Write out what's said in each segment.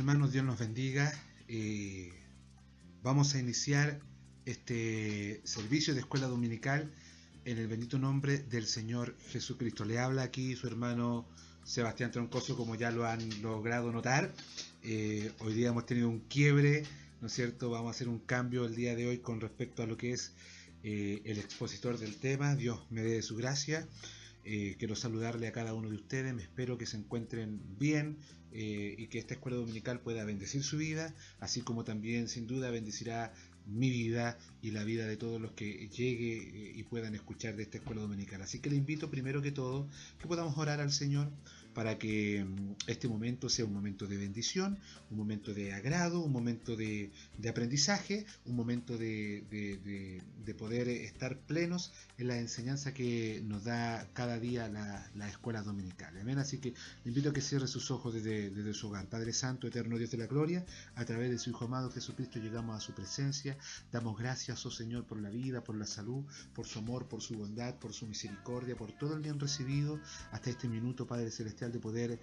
hermanos, Dios nos bendiga. Vamos a iniciar este servicio de escuela dominical en el bendito nombre del Señor Jesucristo. Le habla aquí su hermano Sebastián Troncoso, como ya lo han logrado notar. Hoy día hemos tenido un quiebre, ¿no es cierto? Vamos a hacer un cambio el día de hoy con respecto a lo que es el expositor del tema. Dios me dé su gracia. Quiero saludarle a cada uno de ustedes, me espero que se encuentren bien y que esta escuela dominical pueda bendecir su vida, así como también sin duda bendecirá mi vida y la vida de todos los que llegue y puedan escuchar de esta escuela dominical. Así que le invito primero que todo que podamos orar al Señor para que este momento sea un momento de bendición, un momento de agrado, un momento de aprendizaje, un momento de poder estar plenos en la enseñanza que nos da cada día la escuela dominical. Amén. Así que le invito a que cierre sus ojos desde su hogar. Padre Santo, eterno Dios de la gloria, a través de su Hijo amado Jesucristo llegamos a su presencia. Damos gracias, oh Señor, por la vida, por la salud, por su amor, por su bondad, por su misericordia, por todo el bien recibido hasta este minuto, Padre Celestial, de poder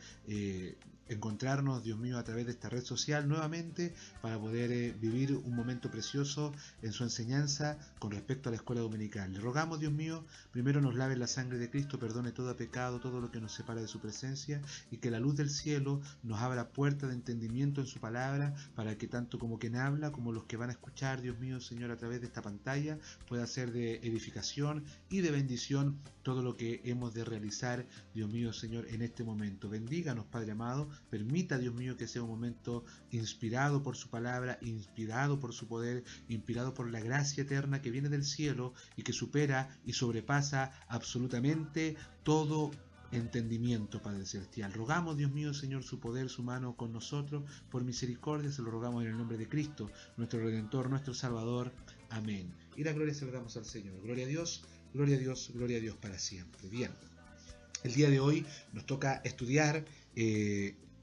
encontrarnos, Dios mío, a través de esta red social nuevamente para poder vivir un momento precioso en su enseñanza con respecto a la escuela dominical. Le rogamos, Dios mío, primero nos lave la sangre de Cristo, perdone todo pecado, todo lo que nos separa de su presencia, y que la luz del cielo nos abra puerta de entendimiento en su palabra, para que tanto como quien habla como los que van a escuchar, Dios mío, Señor, a través de esta pantalla, pueda ser de edificación y de bendición todo lo que hemos de realizar, Dios mío, Señor, en este momento. Bendíganos, Padre amado, permita, Dios mío, que sea un momento inspirado por su palabra, inspirado por su poder, inspirado por la gracia eterna que viene del cielo y que supera y sobrepasa absolutamente todo entendimiento, Padre Celestial. Rogamos, Dios mío, Señor, su poder, su mano con nosotros, por misericordia, se lo rogamos en el nombre de Cristo, nuestro Redentor, nuestro Salvador. Amén. Y la gloria se la damos al Señor. Gloria a Dios, gloria a Dios, gloria a Dios para siempre. Bien. El día de hoy nos toca estudiar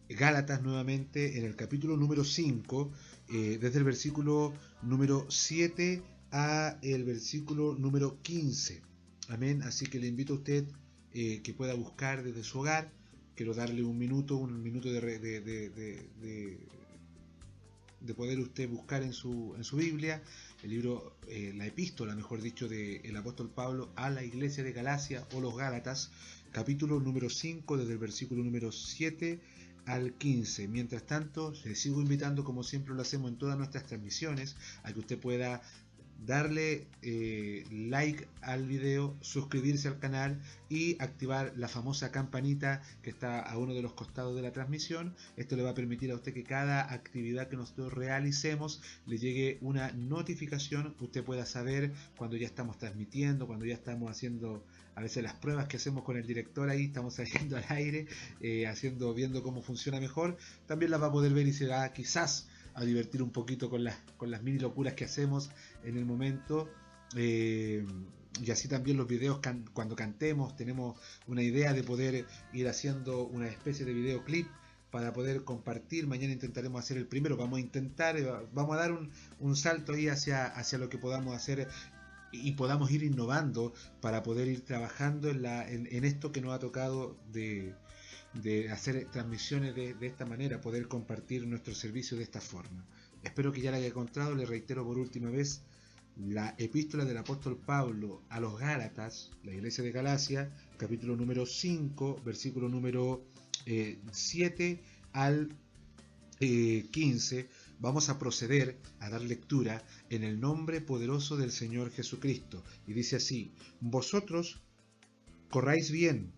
Gálatas nuevamente en el capítulo número 5, desde el versículo número 7 a el versículo número 15. Amén. Así que le invito a usted que pueda buscar desde su hogar. Quiero darle un minuto de poder usted buscar en su Biblia el libro, la epístola, mejor dicho, del apóstol Pablo a la iglesia de Galacia o los Gálatas, capítulo número 5, desde el versículo número 7 al 15. Mientras tanto, les sigo invitando, como siempre lo hacemos en todas nuestras transmisiones, a que usted pueda darle like al video, suscribirse al canal y activar la famosa campanita que está a uno de los costados de la transmisión. Esto le va a permitir a usted que cada actividad que nosotros realicemos le llegue una notificación, usted pueda saber cuando ya estamos transmitiendo, cuando ya estamos haciendo a veces las pruebas que hacemos con el director, ahí estamos saliendo al aire, viendo cómo funciona mejor. También las va a poder ver y se va quizás a divertir un poquito con las mini locuras que hacemos en el momento, y así también los videos cuando cantemos tenemos una idea de poder ir haciendo una especie de videoclip para poder compartir. Mañana intentaremos hacer el primero, vamos a dar un salto ahí hacia lo que podamos hacer y podamos ir innovando para poder ir trabajando en esto que nos ha tocado de hacer transmisiones de esta manera, poder compartir nuestro servicio de esta forma. Espero que ya la haya encontrado. Le reitero por última vez la epístola del apóstol Pablo a los Gálatas, la iglesia de Galacia, capítulo número 5, versículo número 7 al 15. Vamos a proceder a dar lectura en el nombre poderoso del Señor Jesucristo. Y dice así: vosotros corráis bien.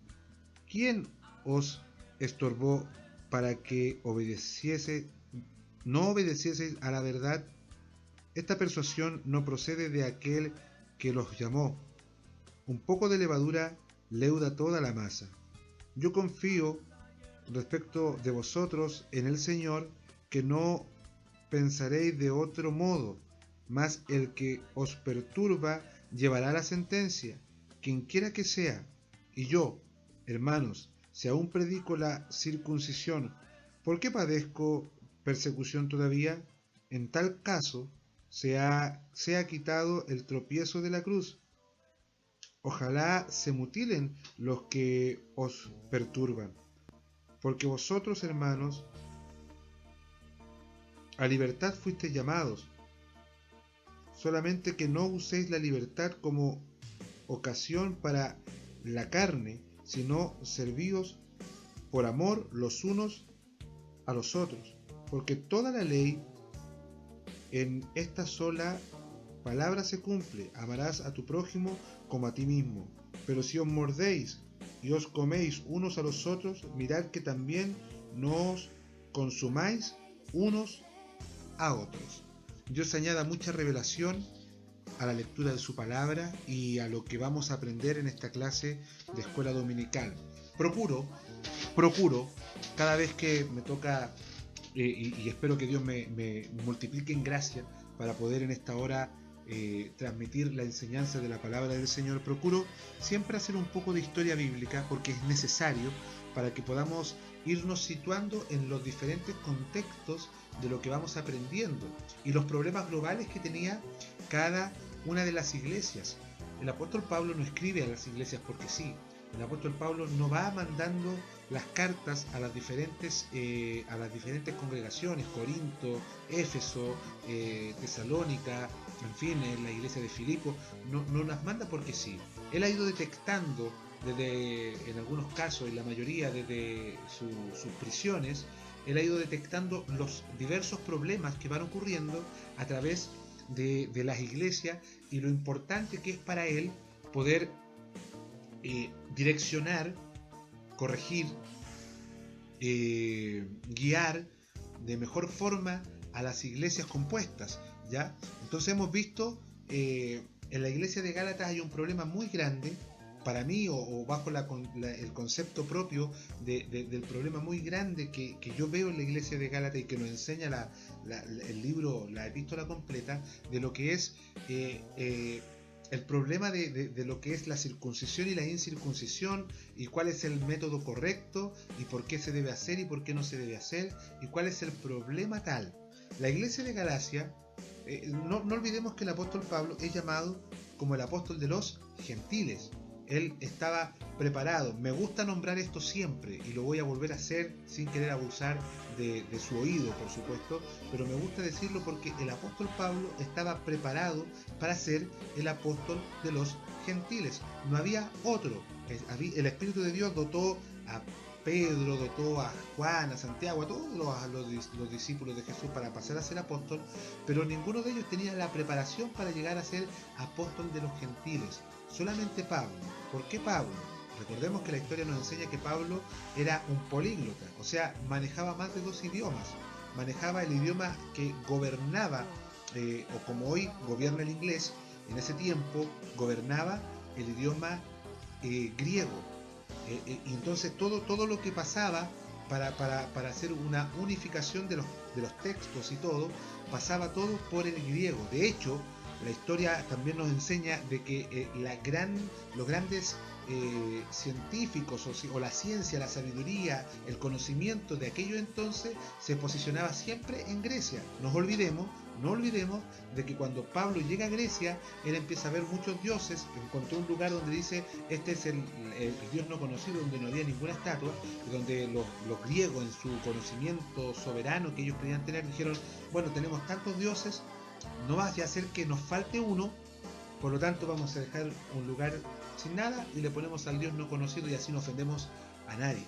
¿Quién os estorbó para que no obedecieseis a la verdad? Esta persuasión no procede de aquel que los llamó. Un poco de levadura leuda toda la masa. Yo confío respecto de vosotros en el Señor, que no pensaréis de otro modo, mas el que os perturba llevará la sentencia, quien quiera que sea. Y yo, hermanos, si aún predico la circuncisión, ¿por qué padezco persecución todavía? En tal caso, se ha quitado el tropiezo de la cruz. Ojalá se mutilen los que os perturban, porque vosotros, hermanos, A libertad fuisteis llamados, solamente que no uséis la libertad como ocasión para la carne, sino servíos por amor los unos a los otros. Porque toda la ley en esta sola palabra se cumple: amarás a tu prójimo como a ti mismo. Pero si os mordéis y os coméis unos a los otros, mirad que también no os consumáis unos a otros. Dios añada mucha revelación a la lectura de su palabra y a lo que vamos a aprender en esta clase de escuela dominical. Procuro, cada vez que me toca, y espero que Dios me multiplique en gracia para poder en esta hora transmitir la enseñanza de la palabra del Señor, procuro siempre hacer un poco de historia bíblica, porque es necesario para que podamos irnos situando en los diferentes contextos de lo que vamos aprendiendo y los problemas globales que tenía cada una de las iglesias. El apóstol Pablo no escribe a las iglesias porque sí. El apóstol Pablo no va mandando las cartas a las diferentes congregaciones: Corinto, Éfeso, Tesalónica, en fin, en la iglesia de Filipo. No las manda porque sí. Él ha ido detectando en algunos casos, en la mayoría, desde sus prisiones, él ha ido detectando los diversos problemas que van ocurriendo a través de las iglesias, y lo importante que es para él poder direccionar, corregir, guiar de mejor forma a las iglesias compuestas, ¿ya? Entonces hemos visto, en la iglesia de Gálatas hay un problema muy grande para mí, o bajo el concepto propio del problema muy grande que yo veo en la iglesia de Gálatas, y que nos enseña el libro, la epístola completa, de lo que es el problema de lo que es la circuncisión y la incircuncisión, y cuál es el método correcto, y por qué se debe hacer y por qué no se debe hacer, y cuál es el problema tal. La iglesia de Galacia, no olvidemos que el apóstol Pablo es llamado como el apóstol de los gentiles. Él estaba preparado. Me gusta nombrar esto siempre, y lo voy a volver a hacer sin querer abusar de su oído, por supuesto, pero me gusta decirlo porque el apóstol Pablo estaba preparado para ser el apóstol de los gentiles. No había otro. El Espíritu de Dios dotó a Pedro, dotó a Juan, a Santiago, a todos los discípulos de Jesús para pasar a ser apóstol, pero ninguno de ellos tenía la preparación para llegar a ser apóstol de los gentiles. Solamente Pablo. ¿Por qué Pablo? Recordemos que la historia nos enseña que Pablo era un políglota, o sea, manejaba más de 2 idiomas. Manejaba el idioma que gobernaba, o como hoy gobierna el inglés, en ese tiempo gobernaba el idioma griego. Y entonces todo lo que pasaba para hacer una unificación de los textos y todo, pasaba todo por el griego. De hecho, la historia también nos enseña de que los grandes científicos, o la ciencia, la sabiduría, el conocimiento de aquello entonces se posicionaba siempre en Grecia. No olvidemos de que cuando Pablo llega a Grecia, él empieza a ver muchos dioses. Encontró un lugar donde dice: este es el Dios no conocido, donde no había ninguna estatua, donde los griegos, en su conocimiento soberano que ellos creían tener, dijeron: bueno, tenemos tantos dioses, no va a hacer que nos falte uno, por lo tanto vamos a dejar un lugar sin nada y le ponemos al Dios no conocido, y así no ofendemos a nadie.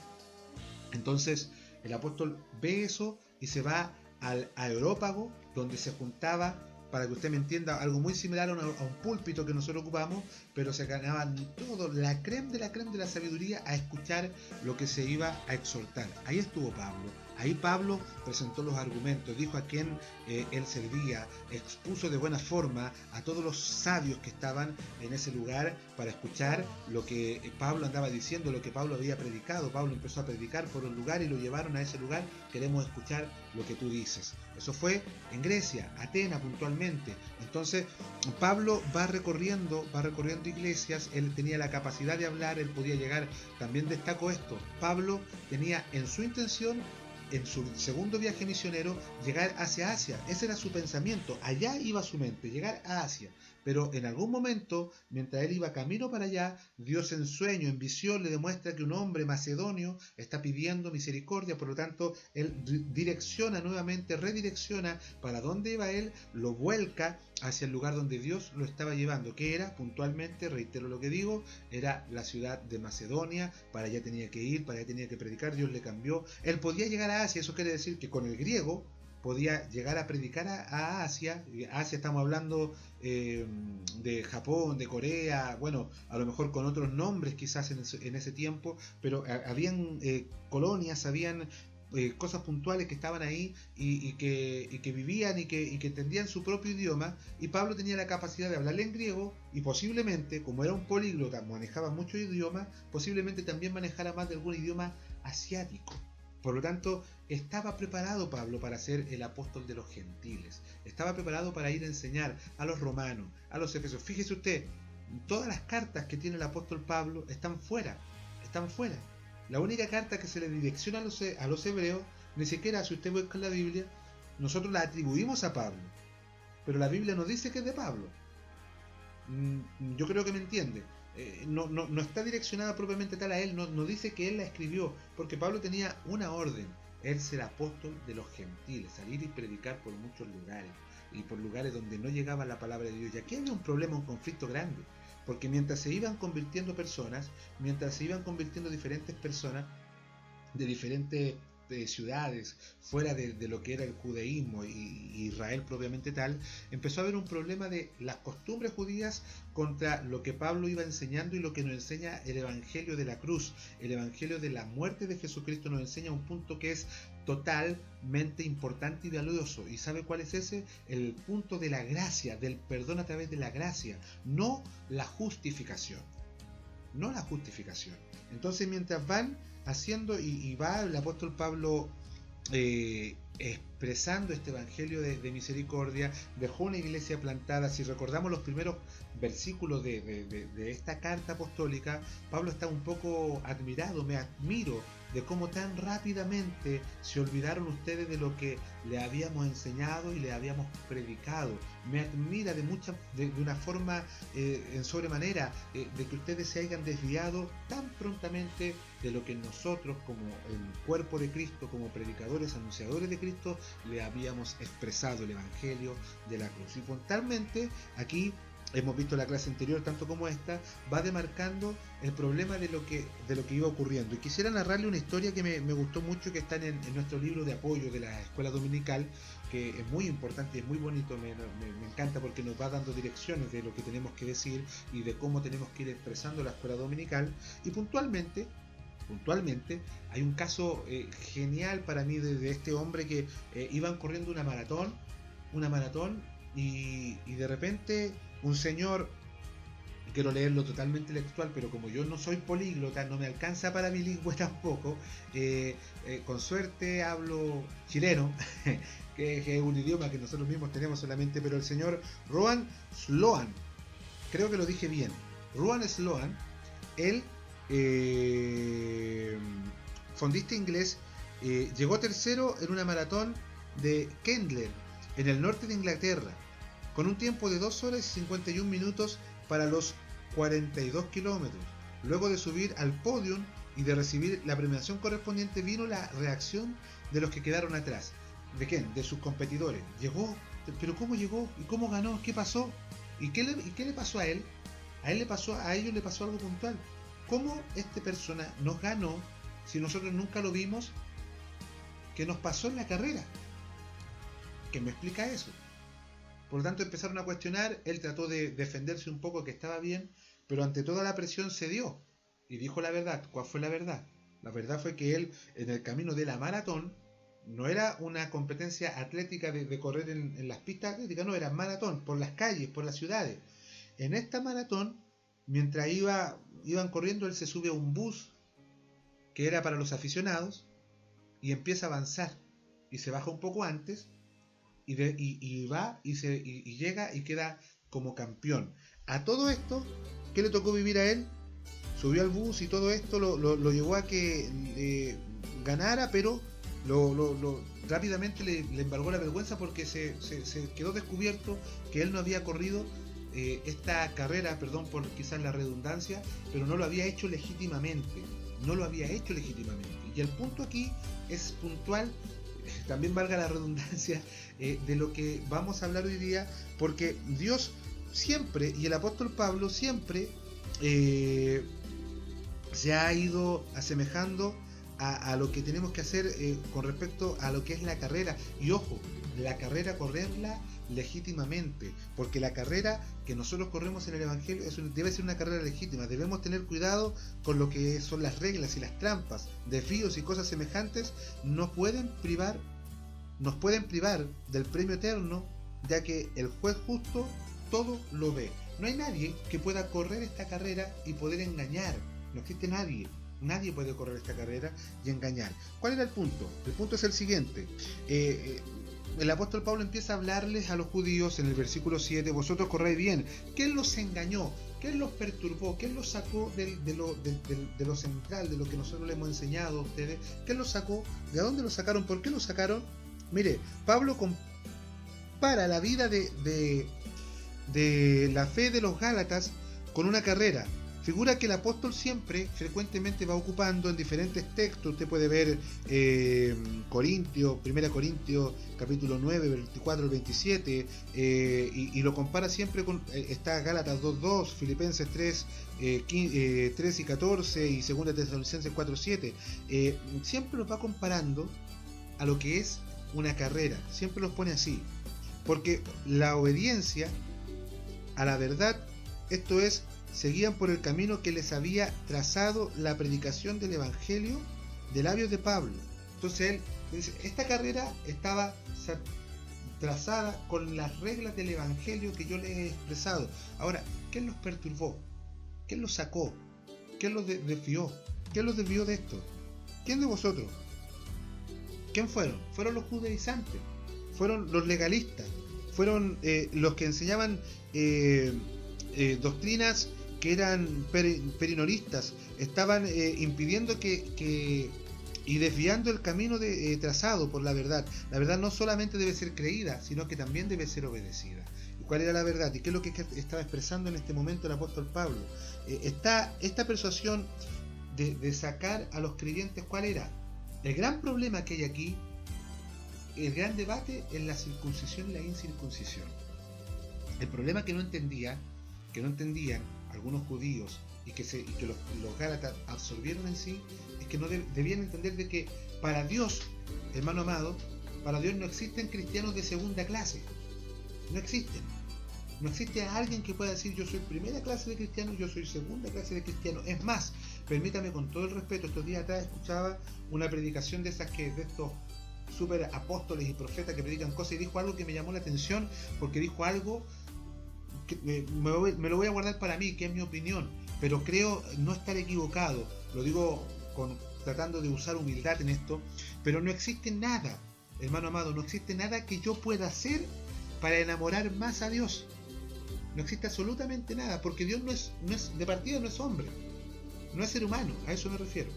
Entonces el apóstol ve eso y se va al Areópago, donde se juntaba, para que usted me entienda, algo muy similar a un púlpito que nosotros ocupamos, pero se ganaban todo, la creme de la sabiduría, a escuchar lo que se iba a exhortar. Ahí estuvo Pablo. Ahí Pablo presentó los argumentos, dijo a quién él servía, expuso de buena forma a todos los sabios que estaban en ese lugar para escuchar lo que Pablo andaba diciendo, lo que Pablo había predicado. Pablo empezó a predicar por un lugar y lo llevaron a ese lugar: queremos escuchar lo que tú dices. Eso fue en Grecia, Atenas puntualmente. Entonces Pablo va recorriendo iglesias. Él tenía la capacidad de hablar, él podía llegar. También destaco esto: Pablo tenía en su intención en su segundo viaje misionero, llegar hacia Asia. Ese era su pensamiento, allá iba su mente, llegar a Asia. Pero en algún momento, mientras él iba camino para allá, Dios en sueño, en visión, le demuestra que un hombre macedonio está pidiendo misericordia. Por lo tanto, él direcciona nuevamente, redirecciona para dónde iba él, lo vuelca hacia el lugar donde Dios lo estaba llevando, que era puntualmente, reitero lo que digo, era la ciudad de Macedonia. Para allá tenía que ir, para allá tenía que predicar. Dios le cambió. Él podía llegar a Asia, eso quiere decir que con el griego podía llegar a predicar a Asia. Asia estamos hablando de Japón, de Corea, bueno, a lo mejor con otros nombres quizás en ese tiempo, pero habían colonias, habían cosas puntuales que estaban ahí y que vivían y que entendían su propio idioma, y Pablo tenía la capacidad de hablarle en griego y posiblemente, como era un políglota, manejaba muchos idiomas, posiblemente también manejara más de algún idioma asiático. Por lo tanto, estaba preparado Pablo para ser el apóstol de los gentiles, estaba preparado para ir a enseñar a los romanos, a los efesios. Fíjese usted, todas las cartas que tiene el apóstol Pablo están fuera. La única carta que se le direcciona a los hebreos, ni siquiera, si usted busca en la Biblia, nosotros la atribuimos a Pablo, pero la Biblia nos dice que es de Pablo. Yo creo que me entiende. No está direccionada propiamente tal a él, no dice que él la escribió, porque Pablo tenía una orden: él ser apóstol de los gentiles, salir y predicar por muchos lugares, y por lugares donde no llegaba la palabra de Dios. Y aquí había un problema, un conflicto grande, porque mientras se iban convirtiendo personas, mientras se iban convirtiendo diferentes personas de diferentes ciudades fuera de lo que era el judaísmo y Israel propiamente tal, empezó a haber un problema de las costumbres judías contra lo que Pablo iba enseñando y lo que nos enseña el evangelio de la cruz. El evangelio de la muerte de Jesucristo nos enseña un punto que es totalmente importante y valioso. ¿Y sabe cuál es ese? El punto de la gracia, del perdón a través de la gracia, no la justificación. No la justificación. Entonces, mientras van haciendo y va el apóstol Pablo expresando este evangelio de misericordia, dejó una iglesia plantada. Si recordamos los primeros versículos de esta carta apostólica, Pablo está un poco admirado. Me admiro de cómo tan rápidamente se olvidaron ustedes de lo que le habíamos enseñado y le habíamos predicado. Me admira de una forma en sobremanera de que ustedes se hayan desviado tan prontamente de lo que nosotros, como el cuerpo de Cristo, como predicadores, anunciadores de Cristo, le habíamos expresado el evangelio de la cruz. Y puntualmente aquí hemos visto la clase anterior, tanto como esta, va demarcando el problema de lo que iba ocurriendo. Y quisiera narrarle una historia que me gustó mucho, que está en nuestro libro de apoyo de la escuela dominical, que es muy importante y es muy bonito. Me encanta porque nos va dando direcciones de lo que tenemos que decir y de cómo tenemos que ir expresando la escuela dominical. Y puntualmente hay un caso genial para mí de este hombre que iban corriendo una maratón y de repente un señor, quiero leerlo totalmente textual, pero como yo no soy políglota, no me alcanza para bilingüe tampoco, con suerte hablo chileno, que es un idioma que nosotros mismos tenemos solamente, pero el señor Rowan Sloan, creo que lo dije bien, Rowan Sloan, él, fondista inglés, llegó tercero en una maratón de Kendler, en el norte de Inglaterra, con un tiempo de 2 horas y 51 minutos para los 42 kilómetros. Luego de subir al podium y de recibir la premiación correspondiente, vino la reacción de los que quedaron atrás. ¿De quién? De sus competidores. Llegó, pero ¿cómo llegó? ¿Y cómo ganó? ¿Qué pasó? ¿Y qué le pasó a él? A ellos le pasó algo puntual. ¿Cómo esta persona nos ganó si nosotros nunca lo vimos? ¿Qué nos pasó en la carrera? ¿Qué me explica eso? Por lo tanto empezaron a cuestionar. Él trató de defenderse un poco, que estaba bien, pero ante toda la presión cedió y dijo la verdad. ¿Cuál fue la verdad? La verdad fue que él, en el camino de la maratón, no era una competencia atlética de correr en las pistas atléticas, no, era maratón, por las calles, por las ciudades. En esta maratón, mientras iban corriendo, él se sube a un bus que era para los aficionados y empieza a avanzar y se baja un poco antes y llega y queda como campeón. A todo esto, ¿qué le tocó vivir a él? Subió al bus y todo esto lo llevó a que ganara, pero rápidamente le embargó la vergüenza porque se quedó descubierto que él no había corrido esta carrera, perdón por quizás la redundancia, pero no lo había hecho legítimamente. No lo había hecho legítimamente. Y el punto aquí es puntual, también valga la redundancia, de lo que vamos a hablar hoy día, porque Dios siempre, y el apóstol Pablo siempre, se ha ido asemejando a lo que tenemos que hacer con respecto a lo que es la carrera. Y ojo, la carrera correrla legítimamente, porque la carrera que nosotros corremos en el Evangelio debe ser una carrera legítima. Debemos tener cuidado con lo que son las reglas y las trampas, desvíos y cosas semejantes. Nos pueden privar del premio eterno, ya que el juez justo todo lo ve. No hay nadie que pueda correr esta carrera y poder engañar. No existe nadie. Nadie puede correr esta carrera y engañar. ¿Cuál era el punto? El punto es el siguiente. El apóstol Pablo empieza a hablarles a los judíos en el versículo 7, vosotros corréis bien. ¿Quién los engañó? ¿Quién los perturbó? ¿Quién los sacó de lo central, de lo que nosotros les hemos enseñado a ustedes? ¿Quién los sacó? ¿De dónde los sacaron? ¿Por qué los sacaron? Mire, Pablo compara la vida de la fe de los Gálatas con una carrera. Figura que el apóstol siempre, frecuentemente va ocupando en diferentes textos. Usted puede ver 1 Corintios capítulo 9, 24 al 27, y lo compara siempre con, está Gálatas 2.2, Filipenses 3 y 14 y 2 Tesalonicenses 4.7. Siempre los va comparando a lo que es una carrera, siempre los pone así, porque la obediencia a la verdad, esto es, seguían por el camino que les había trazado la predicación del Evangelio de labios de Pablo. Entonces él dice, esta carrera estaba trazada con las reglas del Evangelio que yo les he expresado. Ahora, ¿quién los perturbó? ¿Quién los sacó? ¿Quién los desvió? ¿Quién los desvió de esto? ¿Quién de vosotros? ¿Quién fueron? Fueron los judaizantes, fueron los legalistas, fueron los que enseñaban doctrinas que eran perinoristas, estaban impidiendo y desviando el camino trazado por la verdad. La verdad no solamente debe ser creída, sino que también debe ser obedecida. ¿Y cuál era la verdad? ¿Y qué es lo que estaba expresando en este momento el apóstol Pablo? Esta persuasión de sacar a los creyentes, ¿cuál era? El gran problema que hay aquí, el gran debate en la circuncisión y la incircuncisión. El problema que no entendían algunos judíos y que los Gálatas absorbieron en sí, es que no debían entender de que para Dios, hermano amado, para Dios no existen cristianos de segunda clase. No existen. No existe alguien que pueda decir yo soy primera clase de cristiano, yo soy segunda clase de cristiano. Es más, permítame con todo el respeto, estos días atrás escuchaba una predicación de estos super apóstoles y profetas que predican cosas, y dijo algo que me llamó la atención, porque dijo algo que me lo voy a guardar para mí, que es mi opinión, pero creo no estar equivocado. Lo digo tratando de usar humildad en esto, pero no existe nada, hermano amado, no existe nada que yo pueda hacer para enamorar más a Dios. No existe absolutamente nada, porque Dios no es de partida, no es hombre, no es ser humano, a eso me refiero,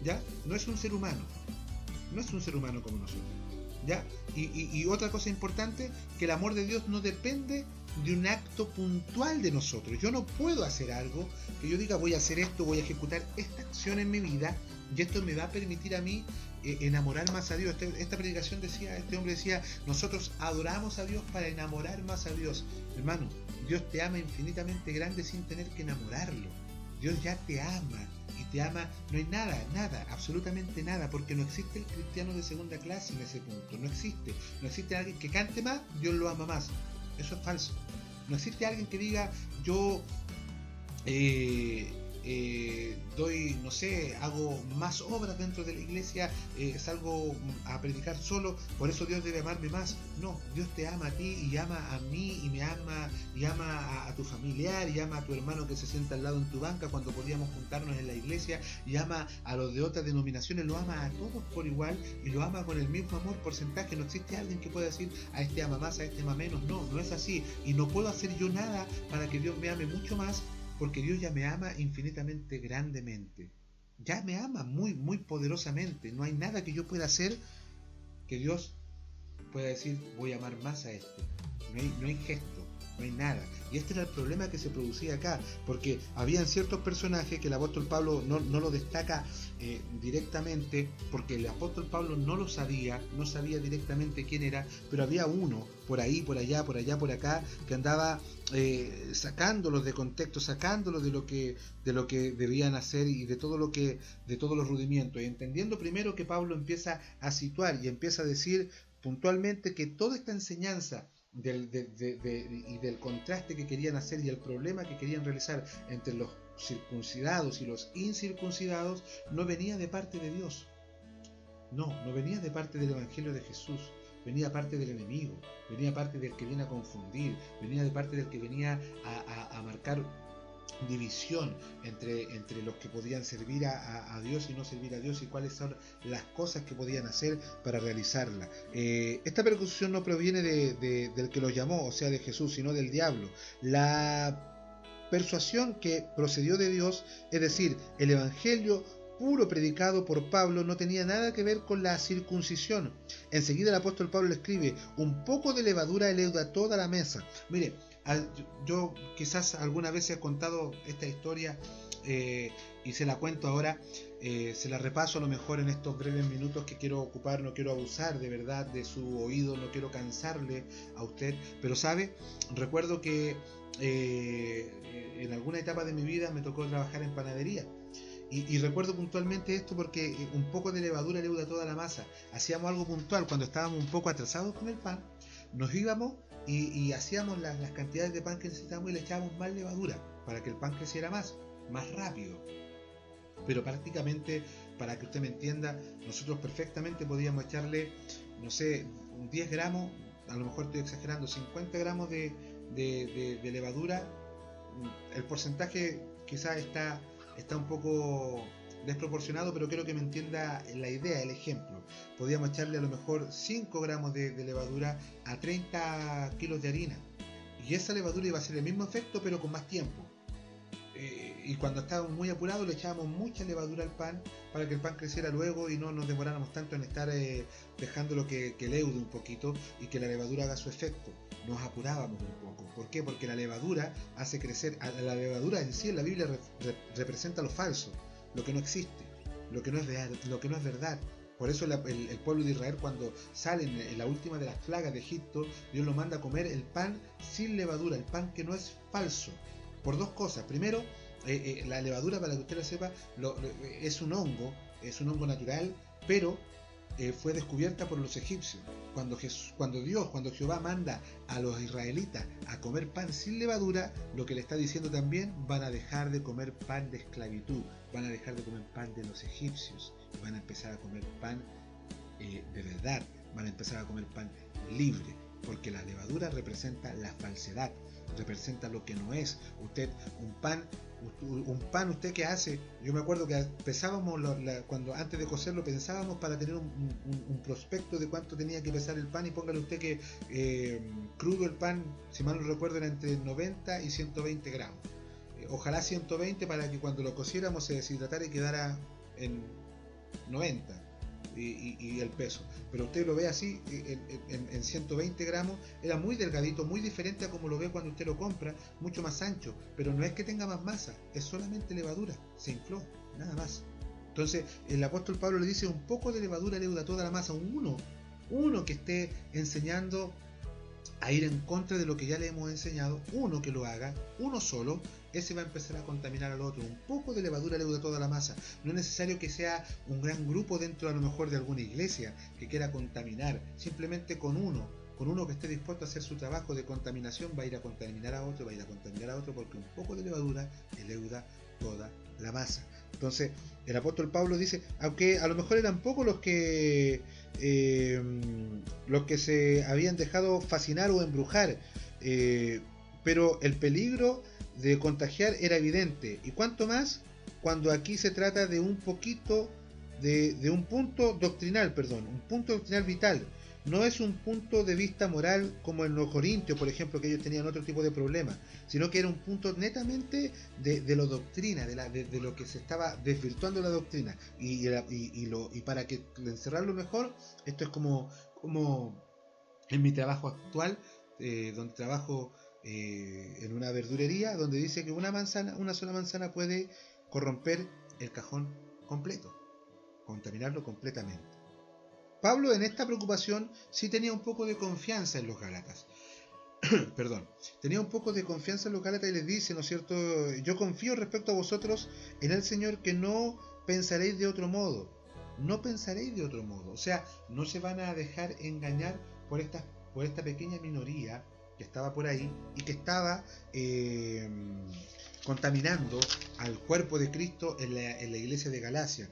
¿ya? No es un ser humano, no es un ser humano como nosotros, ¿ya? Y otra cosa importante, que el amor de Dios no depende de un acto puntual de nosotros. Yo no puedo hacer algo que yo diga voy a hacer esto, voy a ejecutar esta acción en mi vida y esto me va a permitir a mí enamorar más a Dios. Esta predicación decía, este hombre decía, nosotros adoramos a Dios para enamorar más a Dios. Hermano, Dios te ama infinitamente grande sin tener que enamorarlo. Dios ya te ama, y te ama, no hay nada, absolutamente nada, porque no existe el cristiano de segunda clase en ese punto, no existe alguien que cante más, Dios lo ama más. Eso es falso. No existe alguien que diga yo doy, no sé, hago más obras dentro de la iglesia, salgo a predicar solo, por eso Dios debe amarme más. No, Dios te ama a ti y ama a mí y me ama y ama a tu familiar y ama a tu hermano que se sienta al lado en tu banca cuando podíamos juntarnos en la iglesia y ama a los de otras denominaciones, lo ama a todos por igual y lo ama con el mismo amor porcentaje. No existe alguien que pueda decir a este ama más, a este ama menos. No es así, y no puedo hacer yo nada para que Dios me ame mucho más, porque Dios ya me ama infinitamente grandemente. ya me ama muy, muy poderosamente. No hay nada que yo pueda hacer que Dios pueda decir, voy a amar más a este. No hay gesto, no hay nada. Y este era el problema que se producía acá, porque habían ciertos personajes que el apóstol Pablo no lo destaca directamente, porque el apóstol Pablo no lo sabía, no sabía directamente quién era, pero había uno por ahí, por allá, por allá, por acá, que andaba sacándolos de contexto, sacándolos de lo que debían hacer y de todos los rudimientos, y entendiendo primero que Pablo empieza a situar y empieza a decir puntualmente que toda esta enseñanza y del contraste que querían hacer y el problema que querían realizar entre los circuncidados y los incircuncidados no venía de parte de Dios, no venía de parte del Evangelio de Jesús, venía parte del enemigo, venía parte del que viene a confundir, venía de parte del que venía a marcar división entre los que podían servir a Dios y no servir a Dios, y cuáles son las cosas que podían hacer para realizarla. Esta persecución no proviene del que los llamó, o sea, de Jesús, sino del diablo. La persuasión que procedió de Dios, es decir, el evangelio puro predicado por Pablo, no tenía nada que ver con la circuncisión. Enseguida el apóstol Pablo le escribe: un poco de levadura leuda toda la mesa. Mire, yo quizás alguna vez he contado esta historia y se la cuento ahora, se la repaso a lo mejor en estos breves minutos que quiero ocupar. No quiero abusar de verdad de su oído, no quiero cansarle a usted, pero sabe, recuerdo que en alguna etapa de mi vida me tocó trabajar en panadería. Y recuerdo puntualmente esto porque un poco de levadura leuda toda la masa. Hacíamos algo puntual cuando estábamos un poco atrasados con el pan, nos íbamos y hacíamos las cantidades de pan que necesitábamos y le echábamos más levadura para que el pan creciera más rápido. Pero prácticamente, para que usted me entienda, nosotros perfectamente podíamos echarle, no sé, 10 gramos, a lo mejor estoy exagerando, 50 gramos de levadura. El porcentaje quizás está un poco desproporcionado, pero quiero que me entienda la idea, el ejemplo. Podíamos echarle a lo mejor 5 gramos de levadura a 30 kilos de harina, y esa levadura iba a hacer el mismo efecto pero con más tiempo. Y cuando estábamos muy apurados le echábamos mucha levadura al pan para que el pan creciera luego y no nos demoráramos tanto en estar dejándolo que leude un poquito y que la levadura haga su efecto. Nos apurábamos un poco. ¿Por qué? Porque la levadura hace crecer. La levadura en sí en la Biblia representa lo falso, lo que no existe, lo que no es verdad. Por eso el pueblo de Israel, cuando salen en la última de las plagas de Egipto, Dios lo manda a comer el pan sin levadura, el pan que no es falso. Por dos cosas. Primero, la levadura, para que usted lo sepa, es un hongo natural, pero fue descubierta por los egipcios. Cuando Jehová manda a los israelitas a comer pan sin levadura, lo que le está diciendo también: van a dejar de comer pan de esclavitud, van a dejar de comer pan de los egipcios, y van a empezar a comer pan de verdad, van a empezar a comer pan libre, porque la levadura representa la falsedad, representa lo que no es. Un pan usted que hace, yo me acuerdo que pesábamos cuando antes de cocerlo pensábamos para tener un prospecto de cuánto tenía que pesar el pan, y póngale usted que crudo el pan, si mal no recuerdo, era entre 90 y 120 gramos. Ojalá 120 para que cuando lo cociéramos se deshidratara y quedara en 90. Y el peso, pero usted lo ve así en 120 gramos, era muy delgadito, muy diferente a como lo ve cuando usted lo compra, mucho más ancho, pero no es que tenga más masa, es solamente levadura, se infló, nada más. Entonces el apóstol Pablo le dice: un poco de levadura leuda toda la masa. Uno que esté enseñando a ir en contra de lo que ya le hemos enseñado, uno que lo haga, uno solo, ese va a empezar a contaminar al otro. Un poco de levadura leuda toda la masa. No es necesario que sea un gran grupo dentro a lo mejor de alguna iglesia que quiera contaminar. Simplemente con uno que esté dispuesto a hacer su trabajo de contaminación, va a ir a contaminar a otro, porque un poco de levadura leuda toda la masa. Entonces el apóstol Pablo dice, aunque a lo mejor eran pocos los que se habían dejado fascinar o embrujar, pero el peligro de contagiar era evidente, y cuanto más cuando aquí se trata de un poquito de un punto doctrinal, un punto doctrinal vital. no es un punto de vista moral como en los corintios, por ejemplo, que ellos tenían otro tipo de problemas, sino que era un punto netamente de la doctrina, de lo que se estaba desvirtuando la doctrina. Y para que encerrarlo mejor, esto es como en mi trabajo actual, donde trabajo en una verdurería, donde dice que una sola manzana puede corromper el cajón completo, contaminarlo completamente. Pablo en esta preocupación sí tenía un poco de confianza en los Gálatas. Perdón, tenía un poco de confianza en los Gálatas y les dice, ¿no es cierto? Yo confío respecto a vosotros en el Señor, que no pensaréis de otro modo. No pensaréis de otro modo. O sea, no se van a dejar engañar por esta pequeña minoría que estaba por ahí y que estaba contaminando al cuerpo de Cristo en la iglesia de Galacia.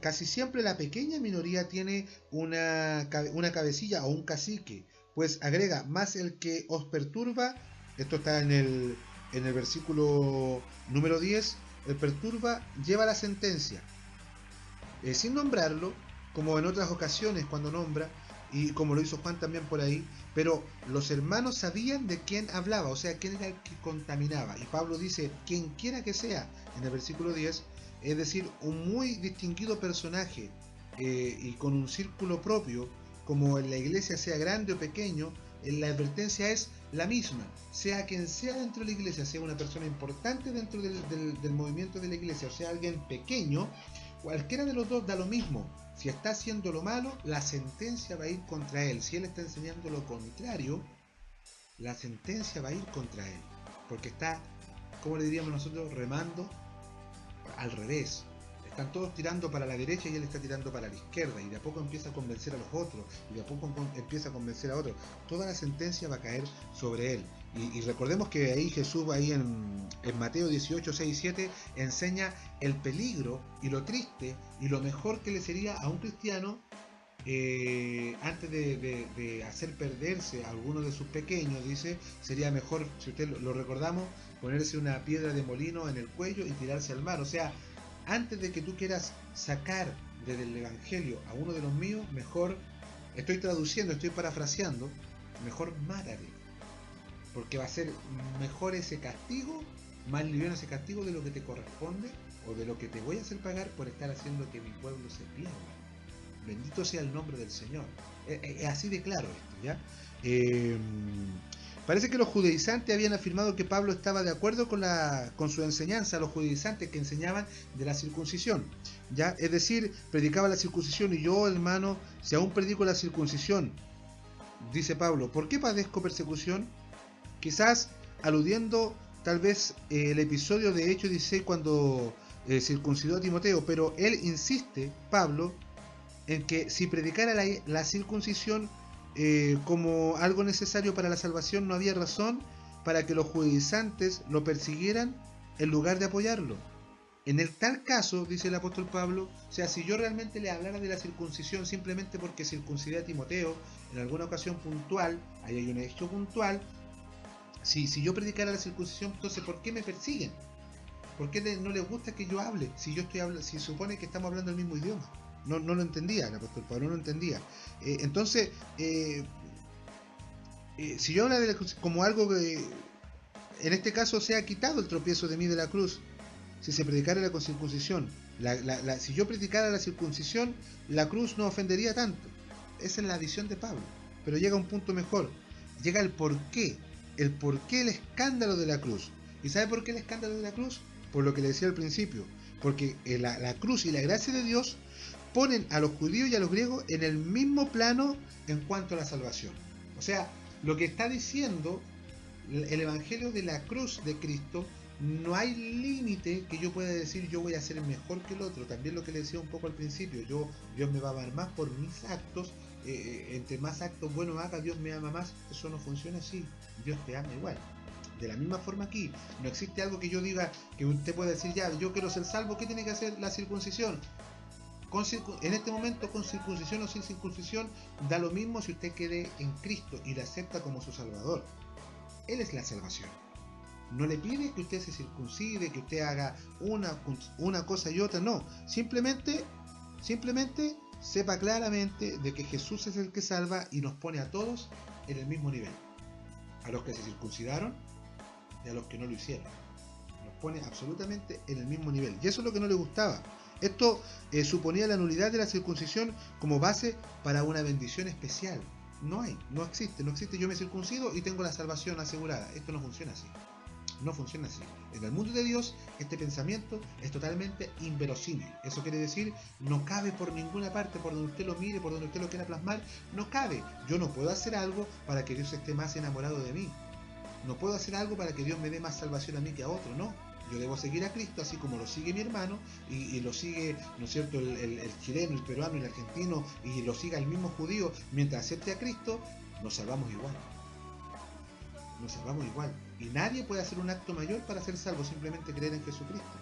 Casi siempre la pequeña minoría tiene una cabecilla o un cacique, pues agrega, más el que os perturba, esto está en el versículo número 10, el perturba lleva la sentencia, sin nombrarlo, como en otras ocasiones cuando nombra, y como lo hizo Juan también por ahí, pero los hermanos sabían de quién hablaba, o sea, quién era el que contaminaba. Y Pablo dice, quien quiera que sea, en el versículo 10, es decir, un muy distinguido personaje y con un círculo propio, como en la iglesia sea grande o pequeño, la advertencia es la misma, sea quien sea dentro de la iglesia, sea una persona importante dentro del movimiento de la iglesia, o sea alguien pequeño, cualquiera de los dos da lo mismo. Si está haciendo lo malo, la sentencia va a ir contra él. Si él está enseñando lo contrario, la sentencia va a ir contra él. Porque está, como le diríamos nosotros, remando al revés. Están todos tirando para la derecha y él está tirando para la izquierda. Y de a poco empieza a convencer a los otros. Y de a poco empieza a convencer a otros. Toda la sentencia va a caer sobre él. Y recordemos que ahí Jesús, ahí en Mateo 18, 6 y 7, enseña el peligro y lo triste y lo mejor que le sería a un cristiano antes de hacer perderse a alguno de sus pequeños. Dice, sería mejor, si usted lo recordamos, ponerse una piedra de molino en el cuello y tirarse al mar. O sea, antes de que tú quieras sacar desde el Evangelio a uno de los míos, mejor, estoy traduciendo, estoy parafraseando, mejor mátale. Porque va a ser mejor ese castigo, más liviano ese castigo de lo que te corresponde o de lo que te voy a hacer pagar por estar haciendo que mi pueblo se pierda. Bendito sea el nombre del Señor. Es así de claro esto, ¿ya? Parece que los judaizantes habían afirmado que Pablo estaba de acuerdo con su enseñanza, los judaizantes que enseñaban de la circuncisión, ¿ya? Es decir, predicaba la circuncisión y yo, hermano, si aún predico la circuncisión, dice Pablo, ¿por qué padezco persecución? Quizás aludiendo tal vez el episodio de Hechos 16 cuando circuncidó a Timoteo, pero él insiste, Pablo, en que si predicara la circuncisión como algo necesario para la salvación, no había razón para que los judaizantes lo persiguieran en lugar de apoyarlo. En el tal caso, dice el apóstol Pablo, o sea, si yo realmente le hablara de la circuncisión simplemente porque circuncidé a Timoteo en alguna ocasión puntual, ahí hay un hecho puntual, si yo predicara la circuncisión, entonces ¿por qué me persiguen? ¿Por qué no les gusta que yo hable? Si yo estoy hablando, si supone que estamos hablando el mismo idioma. No lo entendía, el apóstol Pablo no lo entendía. Entonces, si yo hablo de como algo que en este caso se ha quitado el tropiezo de mí de la cruz, si se predicara la circuncisión, si yo predicara la circuncisión, la cruz no ofendería tanto. Esa es la visión de Pablo. Pero llega un punto mejor. Llega el porqué el escándalo de la cruz. ¿Y sabe por qué el escándalo de la cruz? Por lo que le decía al principio. Porque la cruz y la gracia de Dios ponen a los judíos y a los griegos en el mismo plano en cuanto a la salvación. O sea, lo que está diciendo el evangelio de la cruz de Cristo, no hay límite que yo pueda decir yo voy a ser mejor que el otro. También lo que le decía un poco al principio, Dios me va a amar más por mis actos, entre más actos buenos haga, Dios me ama más. Eso no funciona así. Dios te ama igual. De la misma forma aquí, no existe algo que yo diga, que usted pueda decir, ya, yo quiero ser salvo, ¿qué tiene que hacer? La circuncisión. En este momento, con circuncisión o sin circuncisión, da lo mismo si usted quede en Cristo y le acepta como su Salvador. Él es la salvación. No le pide que usted se circuncide, que usted haga una cosa y otra, no. Simplemente sepa claramente de que Jesús es el que salva y nos pone a todos en el mismo nivel. A los que se circuncidaron y a los que no lo hicieron. Nos pone absolutamente en el mismo nivel. Y eso es lo que no le gustaba. Esto suponía la nulidad de la circuncisión como base para una bendición especial. No existe. Yo me circuncido y tengo la salvación asegurada. Esto no funciona así. No funciona así. En el mundo de Dios, este pensamiento es totalmente inverosímil. Eso quiere decir, no cabe por ninguna parte, por donde usted lo mire, por donde usted lo quiera plasmar, no cabe. Yo no puedo hacer algo para que Dios esté más enamorado de mí. No puedo hacer algo para que Dios me dé más salvación a mí que a otro, no. Yo debo seguir a Cristo así como lo sigue mi hermano y lo sigue, ¿no es cierto?, el chileno, el peruano, el argentino y lo siga el mismo judío. Mientras acepte a Cristo, nos salvamos igual. Nos salvamos igual. Y nadie puede hacer un acto mayor para ser salvo, simplemente creer en Jesucristo.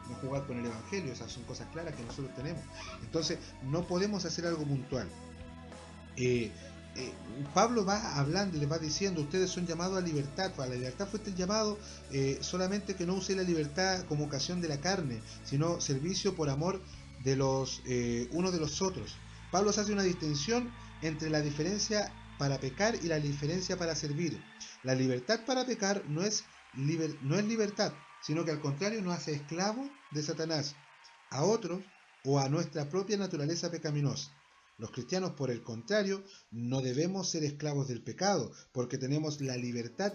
No jugar con el Evangelio, esas son cosas claras que nosotros tenemos. Entonces, no podemos hacer algo puntual. Pablo va hablando y les va diciendo, ustedes son llamados a libertad. Para la libertad fue el llamado, solamente que no use la libertad como ocasión de la carne, sino servicio por amor de los unos de los otros. Pablo hace una distinción entre la diferencia para pecar y la diferencia para servir. La libertad para pecar no es libertad, sino que al contrario nos hace esclavos de Satanás, a otros o a nuestra propia naturaleza pecaminosa. Los cristianos, por el contrario, no debemos ser esclavos del pecado, porque tenemos la libertad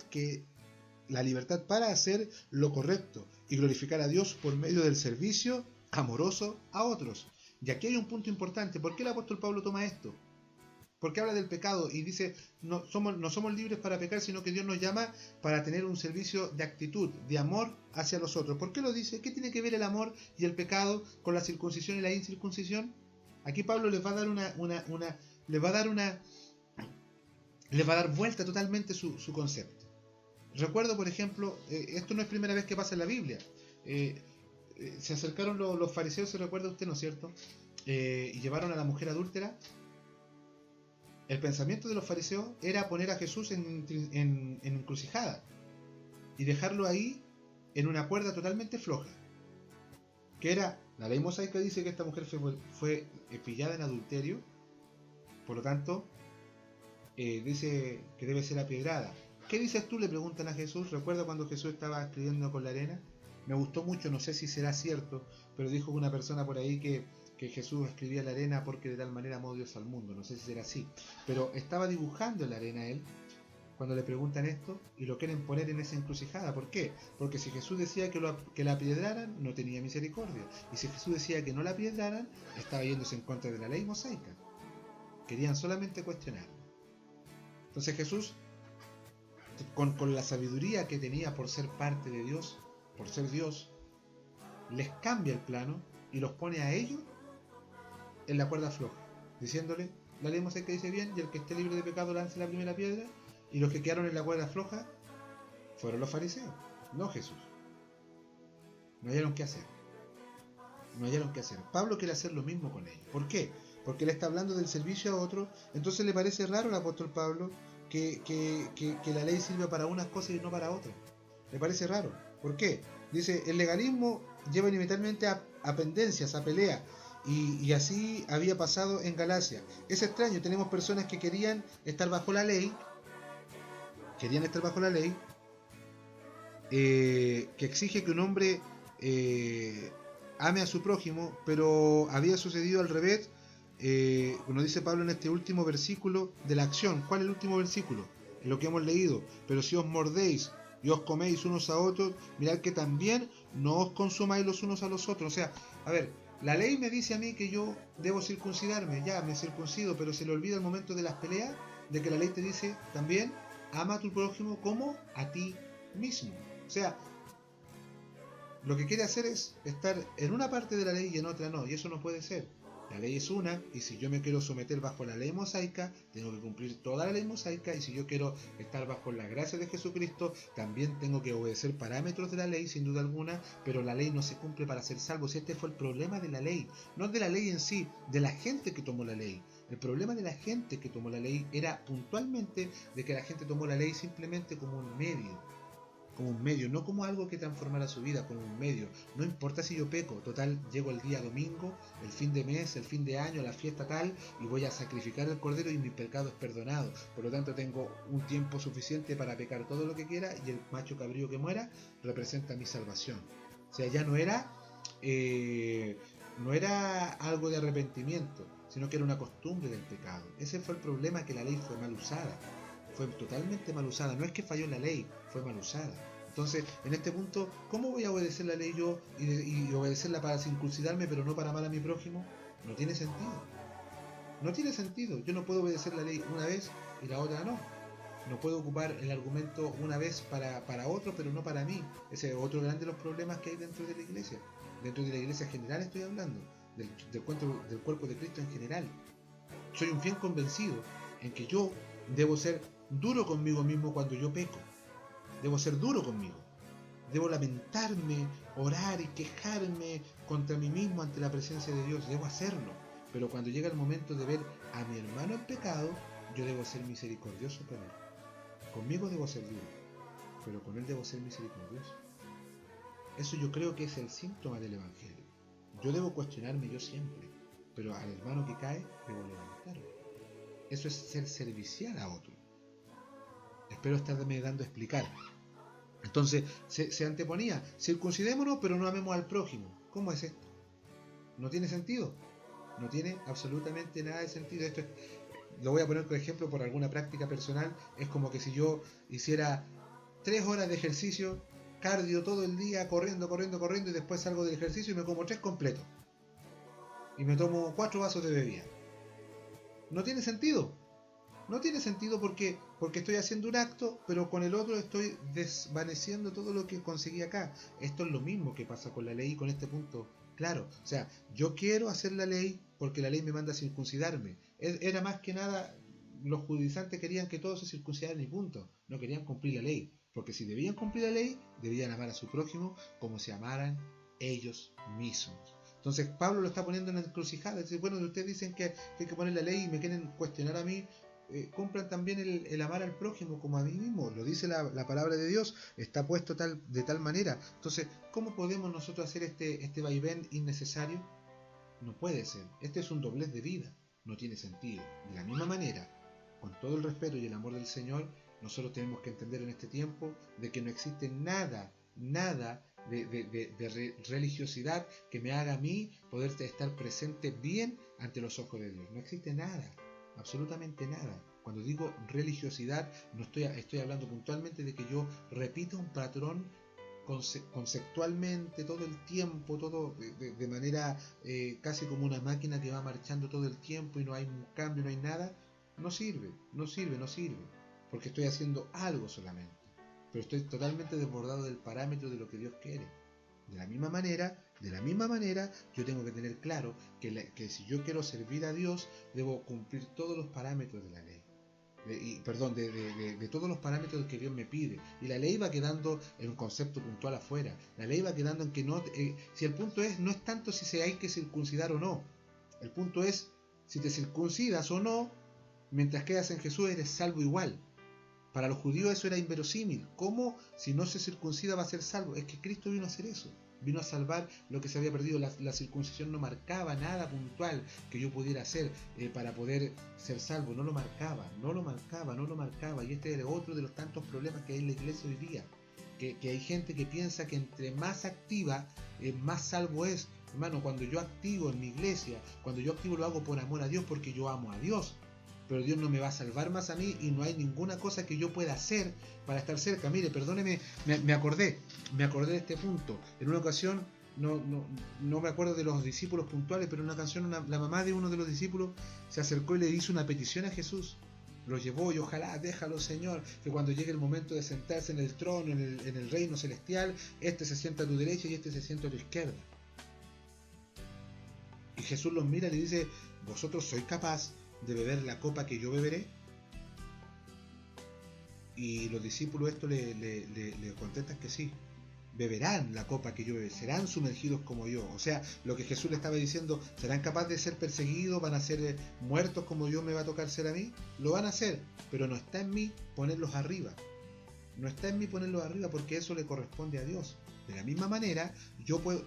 para hacer lo correcto y glorificar a Dios por medio del servicio amoroso a otros. Y aquí hay un punto importante. ¿Por qué el apóstol Pablo toma esto? Porque habla del pecado y dice, no somos libres para pecar, sino que Dios nos llama para tener un servicio de actitud, de amor hacia los otros. ¿Por qué lo dice? ¿Qué tiene que ver el amor y el pecado con la circuncisión y la incircuncisión? Aquí Pablo les va a dar vuelta totalmente su concepto. Recuerdo, por ejemplo, esto no es primera vez que pasa en la Biblia. Se acercaron los fariseos, se recuerda usted, ¿no es cierto? Y llevaron a la mujer adúltera. El pensamiento de los fariseos era poner a Jesús en encrucijada y dejarlo ahí en una cuerda totalmente floja, que era, la ley mosaica dice que esta mujer fue pillada en adulterio, por lo tanto dice que debe ser apiedrada. ¿Qué dices tú?, le preguntan a Jesús. Recuerda cuando Jesús estaba escribiendo con la arena. Me gustó mucho, no sé si será cierto, pero dijo una persona por ahí que Jesús escribía en la arena porque de tal manera amó Dios al mundo. No sé si será así, pero estaba dibujando en la arena él cuando le preguntan esto y lo quieren poner en esa encrucijada. ¿Por qué? Porque si Jesús decía que la apiedraran, no tenía misericordia, y si Jesús decía que no la apiedraran, estaba yéndose en contra de la ley mosaica. Querían solamente cuestionarlo. Entonces Jesús, con la sabiduría que tenía por ser parte de Dios, por ser Dios, les cambia el plano y los pone a ellos en la cuerda floja, diciéndole, la ley mosaica dice bien, y el que esté libre de pecado lance la primera piedra. Y los que quedaron en la cuerda floja fueron los fariseos, no Jesús. No hallaron qué hacer. Pablo quiere hacer lo mismo con ellos. ¿Por qué? Porque él está hablando del servicio a otro. Entonces le parece raro al apóstol Pablo que la ley sirva para unas cosas y no para otras. Le parece raro. ¿Por qué? Dice, el legalismo lleva inevitablemente a pendencias, a pelea. Y así había pasado en Galacia. Es extraño, tenemos personas que querían estar bajo la ley, que exige que un hombre ame a su prójimo, pero había sucedido al revés. Nos dice Pablo en este último versículo de la acción. ¿Cuál es el último versículo? En lo que hemos leído. Pero si os mordéis y os coméis unos a otros, mirad que también no os consumáis los unos a los otros. O sea, a ver, la ley me dice a mí que yo debo circuncidarme, ya me circuncido, pero se le olvida el momento de las peleas, de que la ley te dice también, ama a tu prójimo como a ti mismo. O sea, lo que quiere hacer es estar en una parte de la ley y en otra no, y eso no puede ser. La ley es una, y si yo me quiero someter bajo la ley mosaica, tengo que cumplir toda la ley mosaica, y si yo quiero estar bajo la gracia de Jesucristo, también tengo que obedecer parámetros de la ley, sin duda alguna, pero la ley no se cumple para ser salvo. Si este fue el problema de la ley, no de la ley en sí, de la gente que tomó la ley. El problema de la gente que tomó la ley era puntualmente de que la gente tomó la ley simplemente como un medio. como un medio, no como algo que transformara su vida, como un medio. No importa si yo peco, total, llego el día domingo, el fin de mes, el fin de año, la fiesta tal, y voy a sacrificar el cordero y mi pecado es perdonado. Por lo tanto, tengo un tiempo suficiente para pecar todo lo que quiera y el macho cabrío que muera representa mi salvación. O sea, ya no era algo de arrepentimiento, sino que era una costumbre del pecado. Ese fue el problema, que la ley fue mal usada. Fue totalmente mal usada. No es que falló la ley, fue mal usada. Entonces, en este punto, ¿cómo voy a obedecer la ley yo y obedecerla para circuncidarme, pero no para amar a mi prójimo? No tiene sentido. No tiene sentido. Yo no puedo obedecer la ley una vez y la otra no. No puedo ocupar el argumento una vez para otro, pero no para mí. Ese es otro grande de los problemas que hay dentro de la iglesia. Dentro de la iglesia general estoy hablando, del cuerpo de Cristo en general. Soy un fiel convencido en que yo debo ser duro conmigo mismo cuando yo peco. Debo ser duro conmigo. Debo lamentarme, orar y quejarme contra mí mismo ante la presencia de Dios. Debo hacerlo. Pero cuando llega el momento de ver a mi hermano en pecado, yo debo ser misericordioso con él. Conmigo debo ser duro, pero con él debo ser misericordioso. Eso yo creo que es el síntoma del Evangelio. Yo debo cuestionarme yo siempre, pero al hermano que cae debo levantarlo. Eso es ser servicial a otro. Espero estarme dando a explicar. Entonces se anteponía, circuncidémonos pero no amemos al prójimo. ¿Cómo es esto? No tiene sentido. No tiene absolutamente nada de sentido. Esto es, lo voy a poner como ejemplo por alguna práctica personal. Es como que si yo hiciera 3 horas de ejercicio, cardio todo el día, corriendo, y después salgo del ejercicio y me como 3 completos. Y me tomo 4 vasos de bebida. No tiene sentido. No tiene sentido porque estoy haciendo un acto, pero con el otro estoy desvaneciendo todo lo que conseguí acá. Esto es lo mismo que pasa con la ley y con este punto. Claro, o sea, yo quiero hacer la ley porque la ley me manda a circuncidarme. Era más que nada, los judaizantes querían que todos se circuncidaran y punto. No querían cumplir la ley. Porque si debían cumplir la ley, debían amar a su prójimo como se amaran ellos mismos. Entonces Pablo lo está poniendo en la encrucijada. Dice, bueno, ustedes dicen que hay que poner la ley y me quieren cuestionar a mí. Cumplan también el amar al prójimo como a mí mismo. Lo dice la palabra de Dios. Está puesto de tal manera. Entonces, ¿cómo podemos nosotros hacer este vaivén innecesario? No puede ser. Este es un doblez de vida. No tiene sentido. De la misma manera, con todo el respeto y el amor del Señor, nosotros tenemos que entender en este tiempo de que no existe nada de religiosidad que me haga a mí poder estar presente bien ante los ojos de Dios. No existe nada, absolutamente nada. Cuando digo religiosidad, no estoy hablando puntualmente de que yo repita un patrón conceptualmente todo el tiempo, todo de manera casi como una máquina que va marchando todo el tiempo y no hay un cambio, no hay nada. No sirve, porque estoy haciendo algo solamente, pero estoy totalmente desbordado del parámetro de lo que Dios quiere. De la misma manera, yo tengo que tener claro que si yo quiero servir a Dios, debo cumplir todos los parámetros de la ley. De todos los parámetros que Dios me pide. Y la ley va quedando en un concepto puntual afuera. La ley va quedando en que no... si el punto no es tanto si hay que circuncidar o no. El punto es si te circuncidas o no, mientras quedas en Jesús eres salvo igual. Para los judíos eso era inverosímil. ¿Cómo si no se circuncida va a ser salvo? Es que Cristo vino a hacer eso. Vino a salvar lo que se había perdido. La circuncisión no marcaba nada puntual que yo pudiera hacer para poder ser salvo. No lo marcaba. Y este era otro de los tantos problemas que hay en la iglesia hoy día. Que hay gente que piensa que entre más activa, más salvo es. Hermano, cuando yo activo en mi iglesia, cuando yo activo lo hago por amor a Dios, porque yo amo a Dios. Pero Dios no me va a salvar más a mí y no hay ninguna cosa que yo pueda hacer para estar cerca. Mire, perdóneme, me acordé de este punto. En una ocasión, no me acuerdo de los discípulos puntuales, pero en una ocasión la mamá de uno de los discípulos se acercó y le hizo una petición a Jesús. Lo llevó y ojalá, déjalo Señor, que cuando llegue el momento de sentarse en el trono, en el reino celestial, este se sienta a tu derecha y este se sienta a tu izquierda. Y Jesús los mira y le dice, ¿vosotros sois capaz de beber la copa que yo beberé? Y los discípulos esto le contestan que sí, beberán la copa que yo beberé, serán sumergidos como yo. O sea, lo que Jesús le estaba diciendo, ¿serán capaces de ser perseguidos? ¿Van a ser muertos como yo me va a tocar ser a mí? Lo van a hacer, pero no está en mí ponerlos arriba. No está en mí ponerlo arriba porque eso le corresponde a Dios. De la misma manera,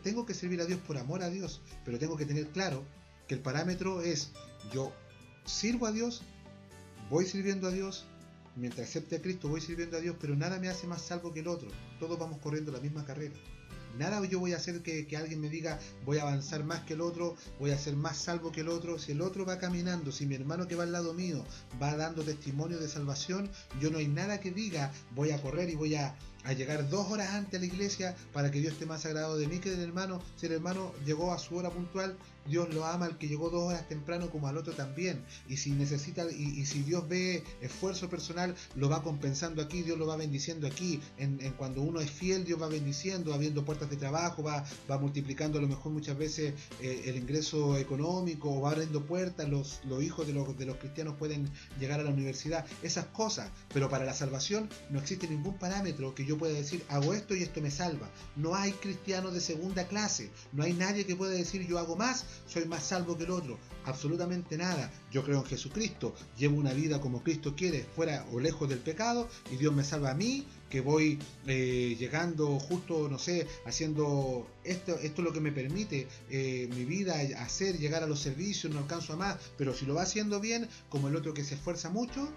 tengo que servir a Dios por amor a Dios, pero tengo que tener claro que el parámetro es: yo sirvo a Dios, voy sirviendo a Dios, mientras acepte a Cristo voy sirviendo a Dios, pero nada me hace más salvo que el otro. Todos vamos corriendo la misma carrera. Nada yo voy a hacer que alguien me diga voy a avanzar más que el otro, voy a ser más salvo que el otro. Si el otro va caminando, si mi hermano que va al lado mío va dando testimonio de salvación, yo no hay nada que diga voy a correr y voy a llegar 2 horas antes a la iglesia para que Dios esté más agradado de mí que del hermano. Si el hermano llegó a su hora puntual, Dios lo ama al que llegó 2 horas temprano como al otro también. Y si necesita, y si Dios ve esfuerzo personal, lo va compensando aquí, Dios lo va bendiciendo aquí. En cuando uno es fiel, Dios va bendiciendo, abriendo puertas de trabajo, va multiplicando a lo mejor muchas veces el ingreso económico, o va abriendo puertas, los hijos de los cristianos pueden llegar a la universidad, esas cosas. Pero para la salvación no existe ningún parámetro que yo pueda decir hago esto y esto me salva. No hay cristianos de segunda clase, no hay nadie que pueda decir yo hago más, soy más salvo que el otro. Absolutamente nada. Yo creo en Jesucristo, llevo una vida como Cristo quiere, fuera o lejos del pecado, y Dios me salva a mí, que voy llegando justo, no sé, haciendo esto es lo que me permite mi vida hacer, llegar a los servicios, no alcanzo a más, pero si lo va haciendo bien, como el otro que se esfuerza mucho,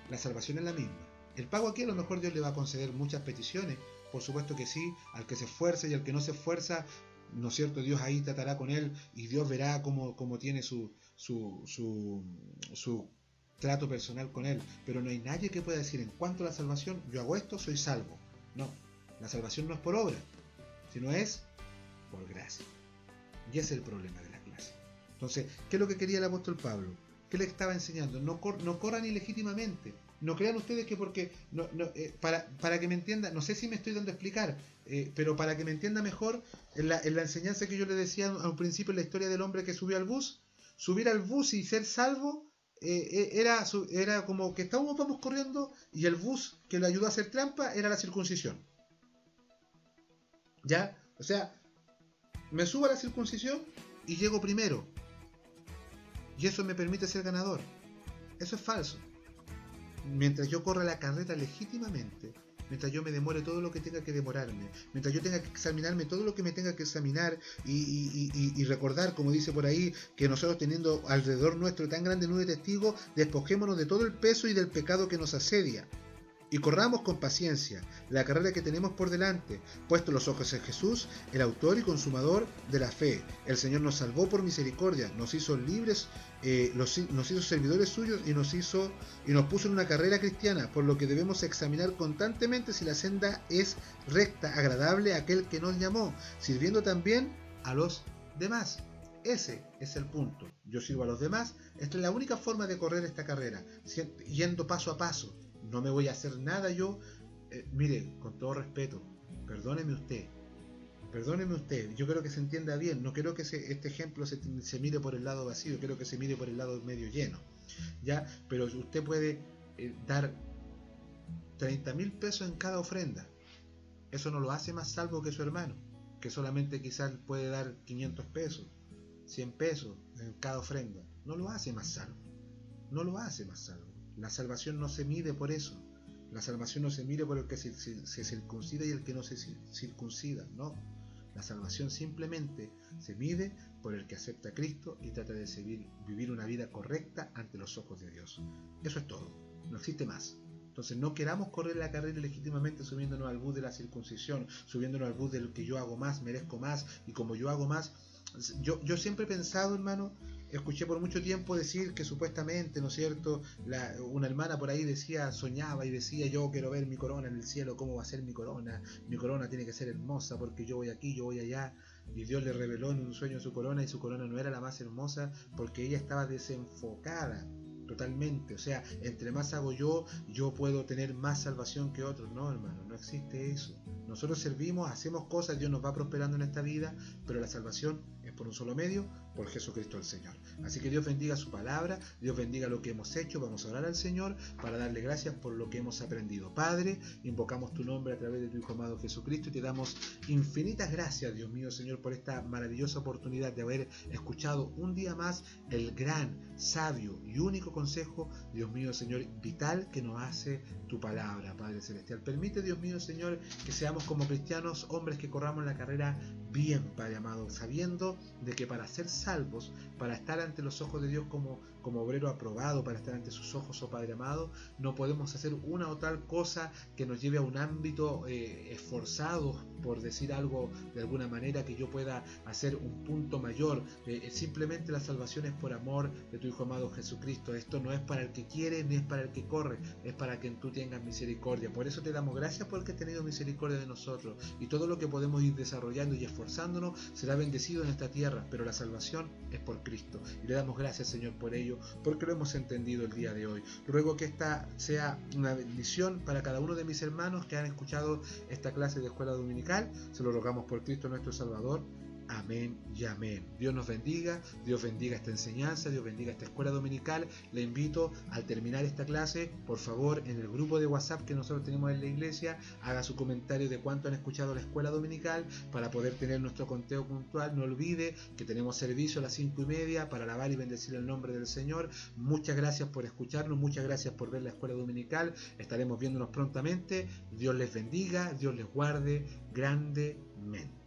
la salvación es la misma. El pago aquí a lo mejor Dios le va a conceder muchas peticiones, por supuesto que sí, al que se esfuerza y al que no se esfuerza, ¿no es cierto? Dios ahí tratará con él y Dios verá cómo tiene su trato personal con él. Pero no hay nadie que pueda decir en cuanto a la salvación, yo hago esto, soy salvo. No, la salvación no es por obra, sino es por gracia. Y ese es el problema de la clase. Entonces, ¿qué es lo que quería el apóstol Pablo? ¿Qué le estaba enseñando? No corran ilegítimamente. No crean ustedes que porque... para que me entienda, no sé si me estoy dando a explicar, pero para que me entienda mejor, en la enseñanza que yo le decía a un principio en la historia del hombre que subió al bus, subir al bus y ser salvo, era como que vamos corriendo y el bus que le ayudó a hacer trampa era la circuncisión. ¿Ya? O sea, me subo a la circuncisión y llego primero. Y eso me permite ser ganador. Eso es falso. Mientras yo corra la carrera legítimamente, mientras yo me demore todo lo que tenga que demorarme, mientras yo tenga que examinarme todo lo que me tenga que examinar y recordar, como dice por ahí, que nosotros teniendo alrededor nuestro tan grande nube de testigos, despojémonos de todo el peso y del pecado que nos asedia. Y corramos con paciencia la carrera que tenemos por delante, puestos los ojos en Jesús, el autor y consumador de la fe. El Señor nos salvó por misericordia, nos hizo libres, nos hizo servidores suyos y nos puso en una carrera cristiana, por lo que debemos examinar constantemente si la senda es recta, agradable a aquel que nos llamó, sirviendo también a los demás. Ese es el punto. Yo sirvo a los demás. Esta es la única forma de correr esta carrera, yendo paso a paso. No me voy a hacer nada yo. Mire, con todo respeto, perdóneme usted. Yo quiero que se entienda bien. No quiero que este ejemplo se mire por el lado vacío. Quiero que se mire por el lado medio lleno. ¿Ya? Pero usted puede dar 30.000 pesos en cada ofrenda. Eso no lo hace más salvo que su hermano, que solamente quizás puede dar 500 pesos, 100 pesos en cada ofrenda. No lo hace más salvo. No lo hace más salvo. La salvación no se mide por eso. La salvación no se mide por el que se circuncida y el que no se circuncida. No. La salvación simplemente se mide por el que acepta a Cristo y trata de vivir una vida correcta ante los ojos de Dios. Eso es todo. No existe más. Entonces no queramos correr la carrera legítimamente subiéndonos al bus de la circuncisión, subiéndonos al bus del que yo hago más, merezco más, y como yo hago más... Yo siempre he pensado, hermano, escuché por mucho tiempo decir que supuestamente, ¿no es cierto?, una hermana por ahí decía, soñaba y decía, yo quiero ver mi corona en el cielo, ¿cómo va a ser mi corona tiene que ser hermosa porque yo voy aquí, yo voy allá, y Dios le reveló en un sueño su corona, y su corona no era la más hermosa porque ella estaba desenfocada totalmente. O sea, entre más hago yo puedo tener más salvación que otros. No, hermano, no existe eso. Nosotros servimos, hacemos cosas, Dios nos va prosperando en esta vida, pero la salvación es por un solo medio, por Jesucristo el Señor. Así que Dios bendiga su palabra, Dios bendiga lo que hemos hecho. Vamos a orar al Señor para darle gracias por lo que hemos aprendido. Padre, invocamos tu nombre a través de tu Hijo amado Jesucristo y te damos infinitas gracias, Dios mío, Señor, por esta maravillosa oportunidad de haber escuchado un día más el gran, sabio y único consejo, Dios mío, Señor, vital que nos hace tu palabra, Padre Celestial. Permite, Dios mío, Señor, que seamos como cristianos, hombres que corramos la carrera bien, Padre amado, sabiendo de que para ser salvos, para estar ante los ojos de Dios como obrero aprobado, para estar ante sus ojos, oh Padre amado, no podemos hacer una o tal cosa que nos lleve a un ámbito esforzado, por decir algo de alguna manera, que yo pueda hacer un punto mayor. Simplemente la salvación es por amor de tu Hijo amado Jesucristo. Esto no es para el que quiere ni es para el que corre, es para que tú tengas misericordia. Por eso te damos gracias porque has tenido misericordia de nosotros, y todo lo que podemos ir desarrollando y esforzándonos será bendecido en esta tierra, pero la salvación es por Cristo, y le damos gracias, Señor, por ello, porque lo hemos entendido el día de hoy. Ruego que esta sea una bendición para cada uno de mis hermanos que han escuchado esta clase de escuela dominical. Se lo rogamos por Cristo nuestro Salvador. Amén y amén. Dios nos bendiga, Dios bendiga esta enseñanza, Dios bendiga esta escuela dominical. Le invito, al terminar esta clase, por favor, en el grupo de WhatsApp que nosotros tenemos en la iglesia, haga su comentario de cuánto han escuchado la escuela dominical para poder tener nuestro conteo puntual. No olvide que tenemos servicio a las 5:30 para alabar y bendecir el nombre del Señor. Muchas gracias por escucharnos, muchas gracias por ver la escuela dominical. Estaremos viéndonos prontamente. Dios les bendiga, Dios les guarde grandemente.